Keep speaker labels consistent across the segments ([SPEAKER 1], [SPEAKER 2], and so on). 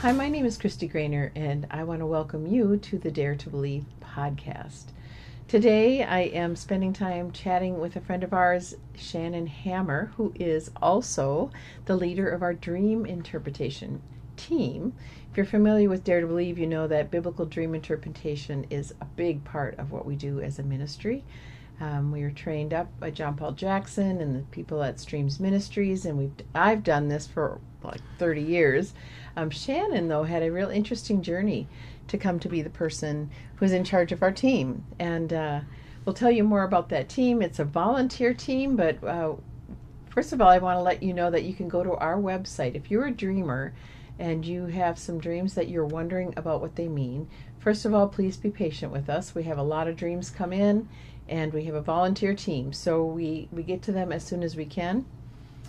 [SPEAKER 1] Hi, my name is Kristi Grainer, and I want to welcome you to the Dare to Believe podcast. Today, I am spending time chatting with a friend of ours, Shannon Hammar, who is also the leader of our dream interpretation team. If you're familiar with Dare to Believe, you know that biblical dream interpretation is a big part of what we do as a ministry. We were trained up by John Paul Jackson and the people at Streams Ministries, and I've done this for like 30 years. Shannon, though, had a real interesting journey to come to be the person who's in charge of our team. And we'll tell you more about that team. It's a volunteer team, but first of all, I want to let you know that you can go to our website. If you're a dreamer and you have some dreams that you're wondering about what they mean, first of all, please be patient with us. We have a lot of dreams come in, and we have a volunteer team, so we get to them as soon as we can.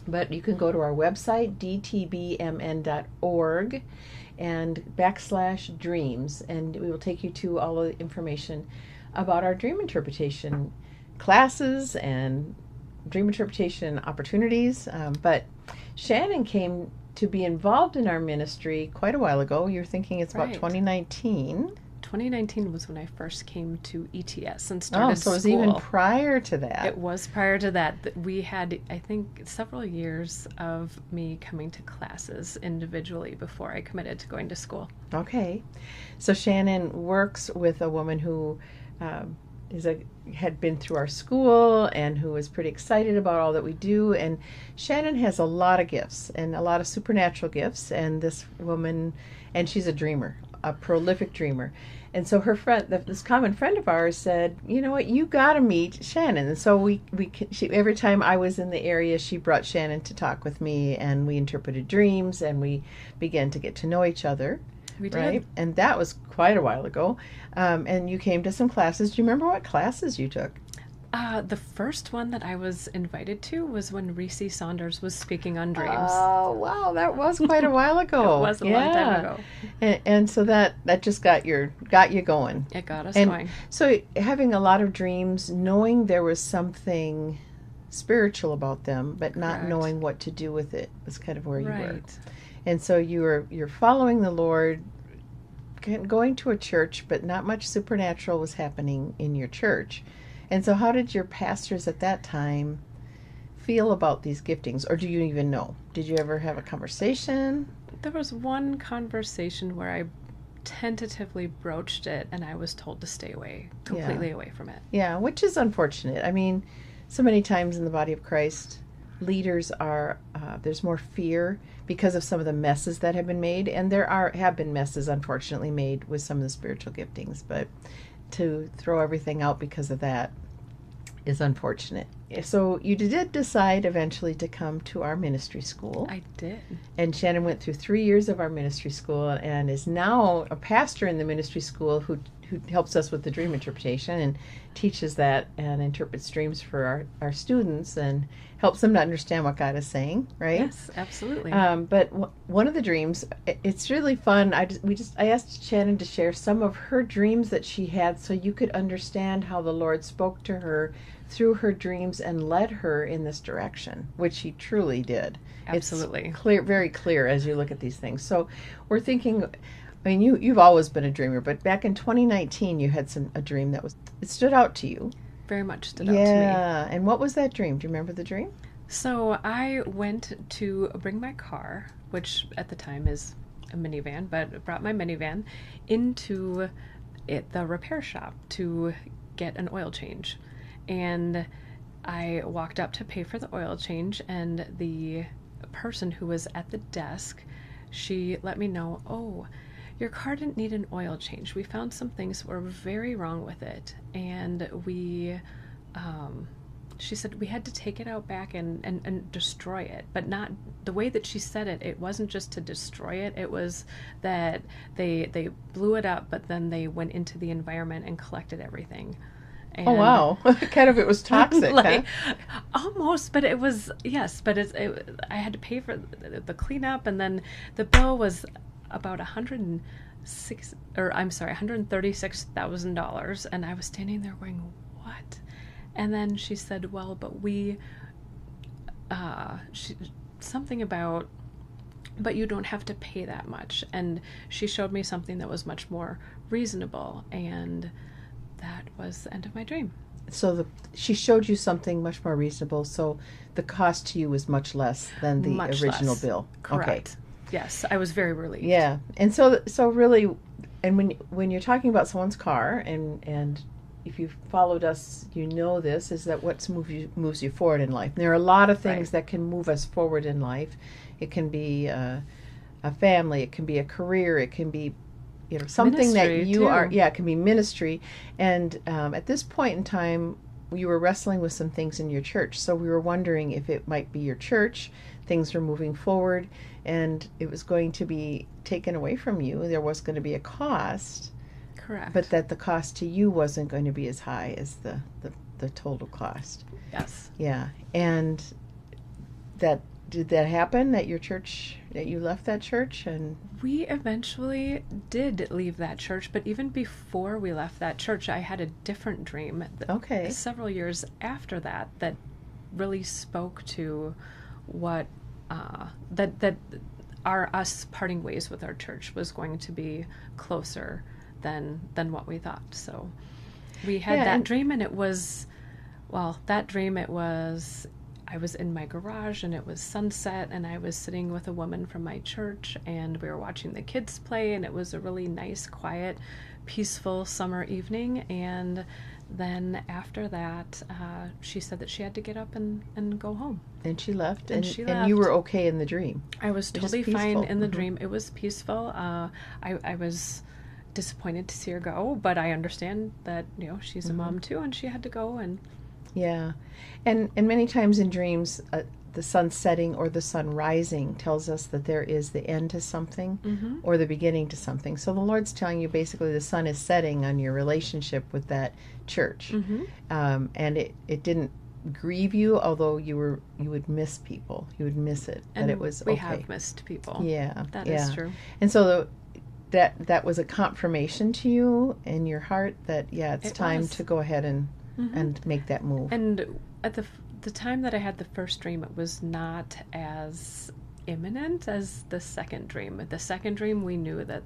[SPEAKER 1] But you can go to our website, dtbmn.org, and /dreams, and we will take you to all of the information about our dream interpretation classes and dream interpretation opportunities. But Shannon came to be involved in our ministry quite a while ago. You're thinking it's about 2019.
[SPEAKER 2] 2019 was when I first came to ETS and started
[SPEAKER 1] school. Oh, so it was
[SPEAKER 2] school.
[SPEAKER 1] even prior to that.
[SPEAKER 2] It was prior to that. We had, I think, several years of me coming to classes individually before I committed to going to school.
[SPEAKER 1] Okay. So Shannon works with a woman who had been through our school and who is pretty excited about all that we do. And Shannon has a lot of gifts and a lot of supernatural gifts. And this woman, and she's a dreamer, a prolific dreamer. And so her friend, this common friend of ours, said, "You know what? You got to meet Shannon." And so she, every time I was in the area, she brought Shannon to talk with me, and we interpreted dreams, and we began to get to know each other.
[SPEAKER 2] We did.
[SPEAKER 1] Right? And that was quite a while ago. And you came to some classes. Do you remember what classes you took?
[SPEAKER 2] The first one that I was invited to was when Reese Saunders was speaking on dreams.
[SPEAKER 1] Oh, wow. That was quite a while ago.
[SPEAKER 2] It was a long time ago.
[SPEAKER 1] And so that just got you going.
[SPEAKER 2] It got us going.
[SPEAKER 1] So having a lot of dreams, knowing there was something spiritual about them, but not knowing what to do with it was kind of where you were. And so you're following the Lord, going to a church, but not much supernatural was happening in your church. And so how did your pastors at that time feel about these giftings? Or do you even know? Did you ever have a conversation?
[SPEAKER 2] There was one conversation where I tentatively broached it, and I was told to stay completely away from it.
[SPEAKER 1] Yeah, which is unfortunate. I mean, so many times in the body of Christ, leaders are, there's more fear because of some of the messes that have been made. And have been messes, unfortunately, made with some of the spiritual giftings. But to throw everything out because of that is unfortunate. So you did decide eventually to come to our ministry school.
[SPEAKER 2] I did.
[SPEAKER 1] And Shannon went through 3 years of our ministry school and is now a pastor in the ministry school who helps us with the dream interpretation and teaches that and interprets dreams for our students and helps them to understand what God is saying, right?
[SPEAKER 2] Yes, absolutely.
[SPEAKER 1] But one of the dreams, it's really fun. I asked Shannon to share some of her dreams that she had so you could understand how the Lord spoke to her through her dreams and led her in this direction, which he truly did.
[SPEAKER 2] Absolutely.
[SPEAKER 1] It's clear, very clear as you look at these things. So we're thinking, I mean, you've always been a dreamer, but back in 2019, you had a dream it stood out to you.
[SPEAKER 2] Very much stood out to me.
[SPEAKER 1] Yeah, and what was that dream? Do you remember the dream?
[SPEAKER 2] So I went to bring my car, which at the time is a minivan, but brought my minivan into the repair shop to get an oil change. And I walked up to pay for the oil change, and the person who was at the desk, she let me know, "Oh, your car didn't need an oil change. We found some things that were very wrong with it, and she said we had to take it out back and destroy it." But not the way that she said it. It wasn't just to destroy it. It was that they blew it up, but then they went into the environment and collected everything. And
[SPEAKER 1] oh, wow. Kind of, it was toxic, huh?
[SPEAKER 2] Almost, but it was, yes, but I had to pay for the cleanup, and then the bill was about $136,000, and I was standing there going, "What?" And then she said, "Well, but something about but you don't have to pay that much. And she showed me something that was much more reasonable, and that was the end of my dream.
[SPEAKER 1] So she showed you something much more reasonable, so the cost to you was much less than the
[SPEAKER 2] Much
[SPEAKER 1] original
[SPEAKER 2] less.
[SPEAKER 1] bill.
[SPEAKER 2] Correct.
[SPEAKER 1] Okay.
[SPEAKER 2] Yes, I was very relieved.
[SPEAKER 1] Yeah. And so really, and when you're talking about someone's car, and if you've followed us, you know this, is that what moves you forward in life. And there are a lot of things that can move us forward in life. It can be a family, it can be a career, it can be something
[SPEAKER 2] Ministry,
[SPEAKER 1] that you
[SPEAKER 2] too.
[SPEAKER 1] are, it can be ministry. And at this point in time, you were wrestling with some things in your church. So we were wondering if it might be your church, things were moving forward, and it was going to be taken away from you. There was going to be a cost.
[SPEAKER 2] Correct.
[SPEAKER 1] But that the cost to you wasn't going to be as high as the total cost.
[SPEAKER 2] Yes.
[SPEAKER 1] Yeah. And did that happen that you left that church? And
[SPEAKER 2] We eventually did leave that church, but even before we left that church, I had a different dream.
[SPEAKER 1] Okay.
[SPEAKER 2] Several years after that really spoke to what that us parting ways with our church was going to be closer than what we thought. So we had that dream, and it was I was in my garage, and it was sunset, and I was sitting with a woman from my church, and we were watching the kids play, and it was a really nice, quiet, peaceful summer evening. And then after that, she said that she had to get up and go home.
[SPEAKER 1] And she left.
[SPEAKER 2] And
[SPEAKER 1] you were okay in the dream.
[SPEAKER 2] I was
[SPEAKER 1] It was
[SPEAKER 2] totally fine
[SPEAKER 1] peaceful.
[SPEAKER 2] in the dream. It was peaceful. I was disappointed to see her go, but I understand that she's a mom too, and she had to go. And
[SPEAKER 1] Yeah. And many times in dreams, the sun setting or the sun rising tells us that there is the end to something or the beginning to something. So the Lord's telling you basically the sun is setting on your relationship with that church. And it didn't grieve you, although you would miss people. You would miss it.
[SPEAKER 2] and
[SPEAKER 1] but it was
[SPEAKER 2] we
[SPEAKER 1] okay.
[SPEAKER 2] have missed people.
[SPEAKER 1] Yeah.
[SPEAKER 2] That is true.
[SPEAKER 1] And so that was a confirmation to you in your heart that, it's time
[SPEAKER 2] was.
[SPEAKER 1] to go ahead and make that move.
[SPEAKER 2] And at the time that I had the first dream, it was not as imminent as the second dream. The second dream, we knew that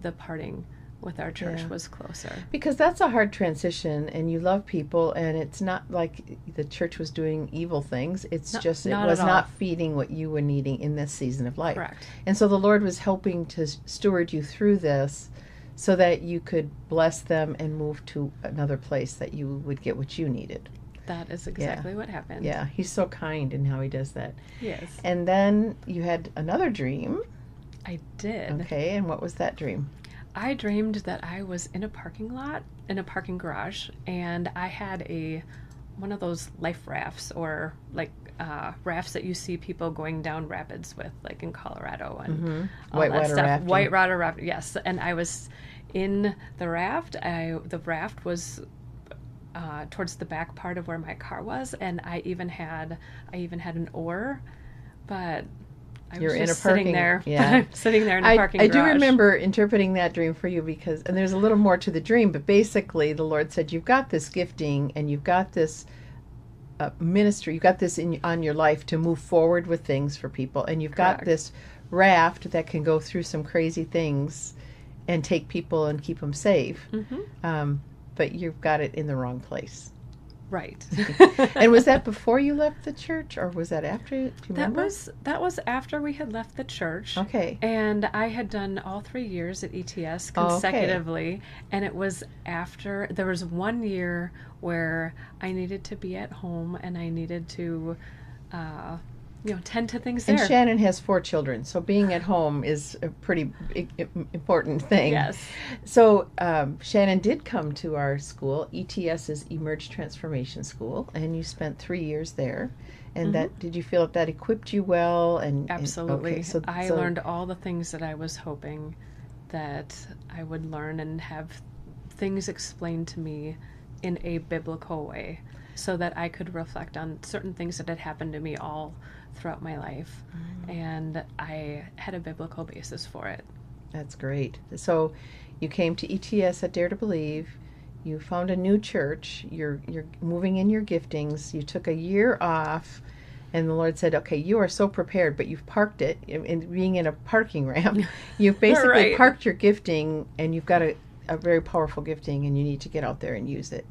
[SPEAKER 2] the parting with our church was closer.
[SPEAKER 1] Because that's a hard transition, and you love people, and it's not like the church was doing evil things. It's just it
[SPEAKER 2] not
[SPEAKER 1] was
[SPEAKER 2] at all.
[SPEAKER 1] not feeding what you were needing in this season of life.
[SPEAKER 2] Correct.
[SPEAKER 1] And so the Lord was helping to steward you through this so that you could bless them and move to another place that you would get what you needed.
[SPEAKER 2] That is exactly what happened.
[SPEAKER 1] Yeah, he's so kind in how he does that.
[SPEAKER 2] Yes.
[SPEAKER 1] And then you had another dream.
[SPEAKER 2] I did.
[SPEAKER 1] Okay, and what was that dream?
[SPEAKER 2] I dreamed that I was in a parking lot, in a parking garage, and I had one of those life rafts, or like rafts that you see people going down rapids with, like in Colorado and all that
[SPEAKER 1] Whitewater
[SPEAKER 2] stuff.
[SPEAKER 1] rafting.
[SPEAKER 2] Whitewater raft, yes. And I was in the raft. The raft was towards the back part of where my car was, and I even had an oar, but I was
[SPEAKER 1] You're in
[SPEAKER 2] just
[SPEAKER 1] a parking,
[SPEAKER 2] sitting there.
[SPEAKER 1] yeah.
[SPEAKER 2] I'm sitting there in a parking
[SPEAKER 1] I
[SPEAKER 2] garage.
[SPEAKER 1] do remember interpreting that dream for you and there's a little more to the dream, but basically the Lord said, you've got this gifting and you've got this ministry, you've got this on your life to move forward with things for people, and you've got
[SPEAKER 2] Correct.
[SPEAKER 1] this raft that can go through some crazy things and take people and keep them safe, but you've got it in the wrong place.
[SPEAKER 2] Right.
[SPEAKER 1] And was that before you left the church, or was that after? Do you remember?
[SPEAKER 2] That was after we had left the church.
[SPEAKER 1] Okay.
[SPEAKER 2] And I had done all 3 years at ETS
[SPEAKER 1] Oh, okay.
[SPEAKER 2] consecutively, and it was after there was 1 year where I needed to be at home and I needed to tend to things there.
[SPEAKER 1] And Shannon has 4 children, so being at home is a pretty important thing.
[SPEAKER 2] Yes.
[SPEAKER 1] So Shannon did come to our school. ETS is Emerge Transformation School, and you spent 3 years there. And did you feel that equipped you well? And
[SPEAKER 2] Absolutely.
[SPEAKER 1] okay, so
[SPEAKER 2] I learned all the things that I was hoping that I would learn, and have things explained to me in a biblical way, so that I could reflect on certain things that had happened to me all throughout my life. And I had a biblical basis for it.
[SPEAKER 1] That's great. So you came to ETS at Dare to Believe. You found a new church. You're moving in your giftings. You took a year off, And the Lord said, okay, you are so prepared, but you've parked it. In being in a parking ramp, you've basically
[SPEAKER 2] Right.
[SPEAKER 1] parked your gifting, and you've got a very powerful gifting, and you need to get out there and use it.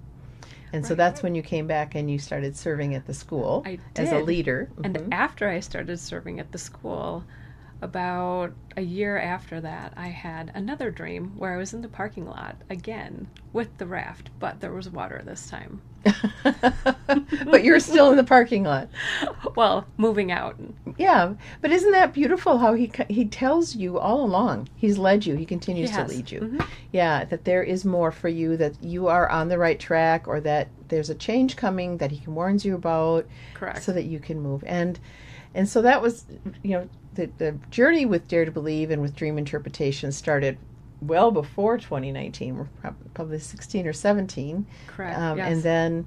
[SPEAKER 1] And so
[SPEAKER 2] Right.
[SPEAKER 1] that's when you came back and you started serving at the school
[SPEAKER 2] I
[SPEAKER 1] as a
[SPEAKER 2] did.
[SPEAKER 1] leader.
[SPEAKER 2] And after I started serving at the school, about a year after that, I had another dream where I was in the parking lot again with the raft, but there was water this time.
[SPEAKER 1] But you're still in the parking lot.
[SPEAKER 2] Well, moving out.
[SPEAKER 1] Yeah, but isn't that beautiful how he tells you all along? He's led you. He continues
[SPEAKER 2] He
[SPEAKER 1] to
[SPEAKER 2] has.
[SPEAKER 1] lead you.
[SPEAKER 2] Mhm.
[SPEAKER 1] Yeah, that there is more for you, that you are on the right track, or that there's a change coming that he warns you about,
[SPEAKER 2] Correct.
[SPEAKER 1] so that you can move. And so that was, the journey with Dare to Believe and with dream interpretation started well before 2019. We're probably 16 or 17.
[SPEAKER 2] Correct. Yes.
[SPEAKER 1] And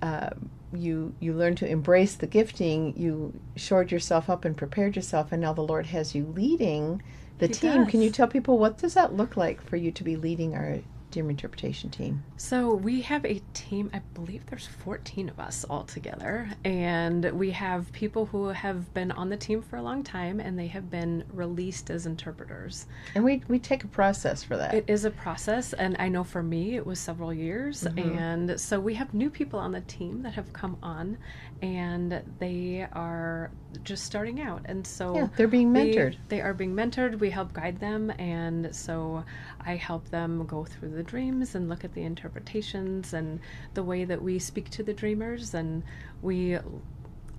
[SPEAKER 1] then you learned to embrace the gifting. You shored yourself up and prepared yourself, and now the Lord has you leading the
[SPEAKER 2] He
[SPEAKER 1] team.
[SPEAKER 2] does.
[SPEAKER 1] Can you tell people, what does that look like for you to be leading our dream interpretation team?
[SPEAKER 2] So we have a team, I believe there's 14 of us all together, and we have people who have been on the team for a long time, and they have been released as interpreters.
[SPEAKER 1] And we take a process for that.
[SPEAKER 2] It is a process, and I know for me it was several years,
[SPEAKER 1] Mm-hmm.
[SPEAKER 2] and so we have new people on the team that have come on, and they are just starting out, and so
[SPEAKER 1] Yeah, they're being mentored.
[SPEAKER 2] They are being mentored. We help guide them, and so I help them go through the dreams and look at the interpretations and the way that we speak to the dreamers, and we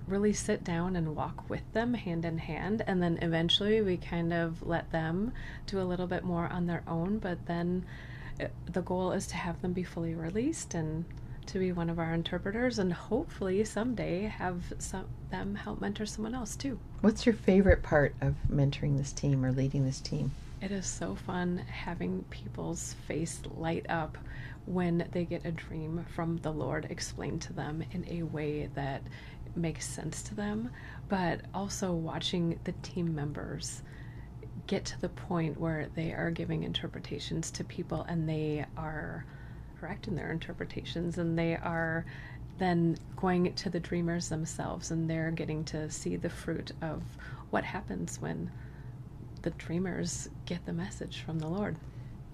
[SPEAKER 2] really sit down and walk with them hand in hand, and then eventually we kind of let them do a little bit more on their own, but then the goal is to have them be fully released and to be one of our interpreters, and hopefully someday have them help mentor someone else too.
[SPEAKER 1] What's your favorite part of mentoring this team or leading this team?
[SPEAKER 2] It is so fun having people's face light up when they get a dream from the Lord explained to them in a way that makes sense to them, but also watching the team members get to the point where they are giving interpretations to people and they are correct in their interpretations, and they are then going to the dreamers themselves, and they're getting to see the fruit of what happens when the dreamers get the message from the Lord.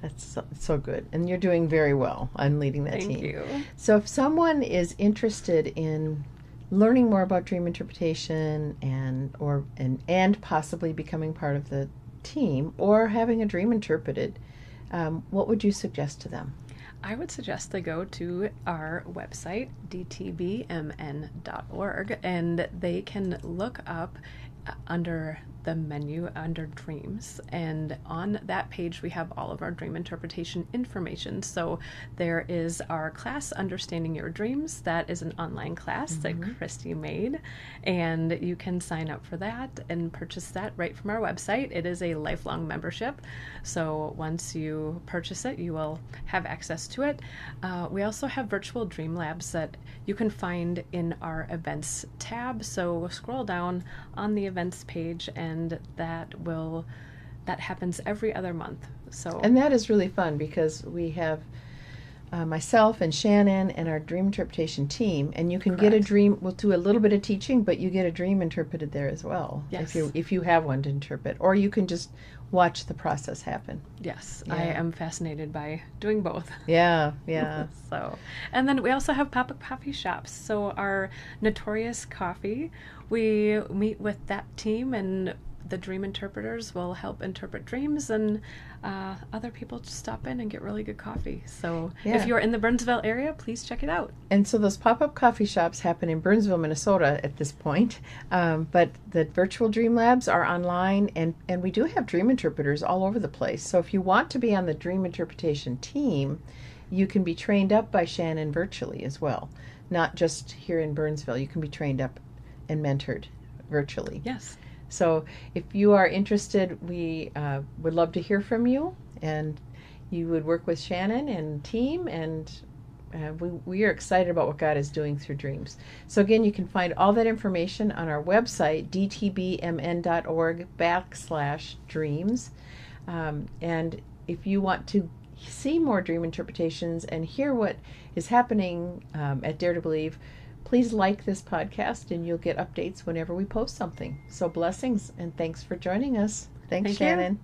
[SPEAKER 1] That's so good. And you're doing very well on leading that team.
[SPEAKER 2] Thank you.
[SPEAKER 1] So if someone is interested in learning more about dream interpretation and possibly becoming part of the team or having a dream interpreted, what would you suggest to them?
[SPEAKER 2] I would suggest they go to our website, dtbmn.org, and they can look up under the menu under dreams, and on that page we have all of our dream interpretation information. So there is our class, Understanding Your Dreams. That is an online class that Kristi made, and you can sign up for that and purchase that right from our website. It is a lifelong membership, so once you purchase it you will have access to it. We also have virtual dream labs that you can find in our events tab, so scroll down on the events page, and that happens every other month. So
[SPEAKER 1] And that is really fun because we have myself and Shannon and our dream interpretation team, and you can get a
[SPEAKER 2] Correct.
[SPEAKER 1] dream. We'll do a little bit of teaching, but you get a dream interpreted there as well.
[SPEAKER 2] Yes.
[SPEAKER 1] If you have one to interpret, or you can just watch the process happen.
[SPEAKER 2] yes,
[SPEAKER 1] Yeah.
[SPEAKER 2] I am fascinated by doing both.
[SPEAKER 1] Yeah.
[SPEAKER 2] So, and then we also have pop-up coffee shops. So our Notorious Coffee, we meet with that team, and the dream interpreters will help interpret dreams, and other people just stop in and get really good coffee. So
[SPEAKER 1] Yeah.
[SPEAKER 2] if you're in the Burnsville area, please check it out.
[SPEAKER 1] And so those pop-up coffee shops happen in Burnsville, Minnesota at this point. But the virtual dream labs are online, and we do have dream interpreters all over the place. So if you want to be on the dream interpretation team, you can be trained up by Shannon virtually as well. Not just here in Burnsville. You can be trained up and mentored virtually.
[SPEAKER 2] Yes.
[SPEAKER 1] So if you are interested, we would love to hear from you, and you would work with Shannon and team, and we are excited about what God is doing through dreams. So again, you can find all that information on our website, dtbmn.org/dreams. And if you want to see more dream interpretations and hear what is happening at Dare to Believe, Please like this podcast and you'll get updates whenever we post something. So blessings and thanks for joining us. Thanks,
[SPEAKER 2] Thank you.
[SPEAKER 1] Shannon.